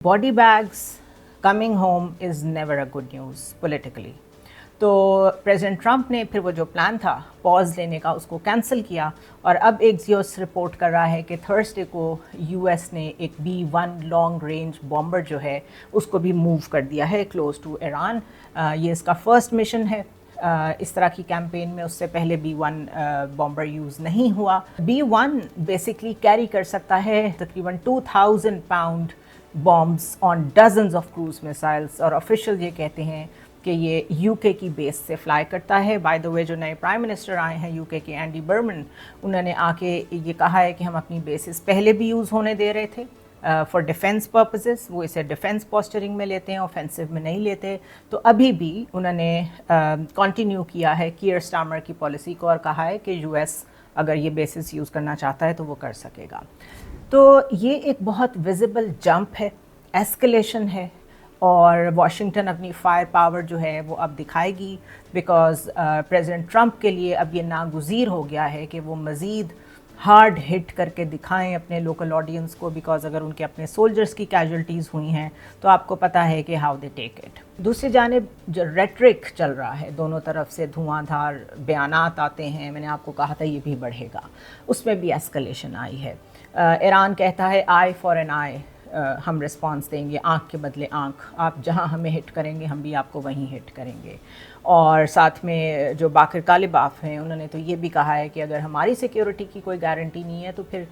Body bags coming home is never a good news politically. तो president Trump ने फिर वो जो प्लान था पॉज लेने का उसको कैंसिल किया और अब एक्सियोस रिपोर्ट कर रहा है कि थर्सडे को यूएस ने एक B-1 लॉन्ग रेंज बॉम्बर जो है उसको भी मूव कर दिया है क्लोज टू ईरान। ये इसका फर्स्ट मिशन है इस तरह की कैंपेन में। उससे पहले B-1 बॉम्बर यूज़ नहीं हुआ। B-1 बेसिकली कैरी कर सकता है तकरीबन 2000 pound bombs on dozens of cruise missiles और ऑफिशियल ये कहते हैं कि ये यूके की बेस से फ्लाई करता है। बाय द वे जो नए प्राइम मिनिस्टर आए हैं यूके के एंडी बर्मन, उन्होंने आके ये कहा है कि हम अपनी बेसिस पहले भी यूज़ होने दे रहे थे फॉर डिफेंस पर्पसेस। वो इसे डिफेंस पोस्चरिंग में लेते हैं, ऑफेंसिव में नहीं लेते। तो अभी भी उन्होंने कंटिन्यू किया है कीयर स्टार्मर की पॉलिसी को और कहा है कि यूएस अगर ये बेसिस यूज़ करना चाहता है तो वो कर सकेगा। तो ये एक बहुत विजिबल जंप है, एस्केलेशन है और वाशिंगटन अपनी फायर पावर जो है वो अब दिखाएगी बिकॉज़ प्रेसिडेंट ट्रंप के लिए अब ये नागुज़ीर हो गया है कि वो मज़ीद हार्ड हिट करके दिखाएं अपने लोकल ऑडियंस को, बिकॉज़ अगर उनके अपने सोल्जर्स की कैजुअल्टीज़ हुई हैं तो आपको पता है कि हाउ दे टेक इट। दूसरी जानिब जो रेटरिक चल रहा है, दोनों तरफ से धुआंधार बयानात आते हैं, मैंने आपको कहा था ये भी बढ़ेगा, उसमें भी एस्केलेशन आई है। ईरान कहता है आई फॉर एन आई, हम रिस्पांस देंगे आँख के बदले आँख, आप जहाँ हमें हिट करेंगे हम भी आपको वहीं हिट करेंगे। और साथ में जो बाकर कालिबाफ हैं उन्होंने तो ये भी कहा है कि अगर हमारी सिक्योरिटी की कोई गारंटी नहीं है तो फिर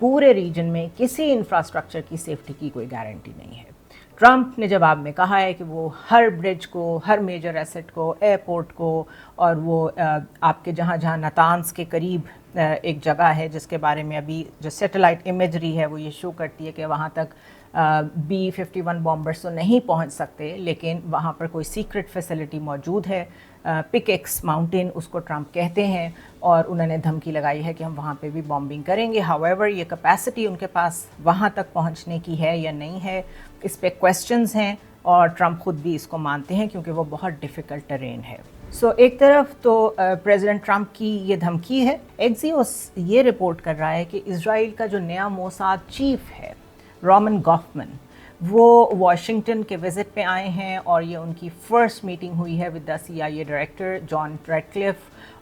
पूरे रीजन में किसी इंफ्रास्ट्रक्चर की सेफ्टी की कोई गारंटी नहीं है। ट्रंप ने जवाब में कहा है कि वो हर ब्रिज को, हर मेजर एसेट को, एयरपोर्ट को और वो आपके जहाँ जहाँ नतान्स के करीब एक जगह है जिसके बारे में अभी जो सैटेलाइट इमेजरी है वो ये शो करती है कि वहाँ तक B-51 बॉम्बर्स तो नहीं पहुँच सकते, लेकिन वहाँ पर कोई सीक्रेट फैसिलिटी मौजूद है, पिकेक्स माउंटेन उसको ट्रंप कहते हैं, और उन्होंने धमकी लगाई है कि हम वहाँ पे भी बॉम्बिंग करेंगे। हाउएवर ये कैपेसिटी उनके पास वहाँ तक पहुँचने की है या नहीं है, इस पे क्वेश्चंस हैं और ट्रंप खुद भी इसको मानते हैं क्योंकि वो बहुत डिफ़िकल्ट टेरेन है। सो एक तरफ तो प्रेसिडेंट ट्रंप की ये धमकी है। एक्सियोस ये रिपोर्ट कर रहा है कि इजराइल का जो नया मोसाद चीफ है रोमन गॉफमैन, वो वाशिंगटन के विज़िट पे आए हैं और ये उनकी फ़र्स्ट मीटिंग हुई है with the CIA director John Ratcliffe.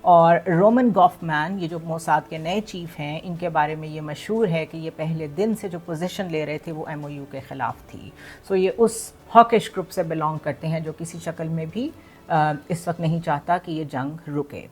और रोमन गॉफमैन ये जो मोसाद के नए चीफ़ हैं, इनके बारे में ये मशहूर है कि ये पहले दिन से जो पोजीशन ले रहे थे वो MOU के ख़िलाफ़ थी। सो ये उस हॉकिश ग्रुप से बिलोंग करते हैं जो किसी शक्ल में भी इस वक्त नहीं चाहता कि ये जंग रुके।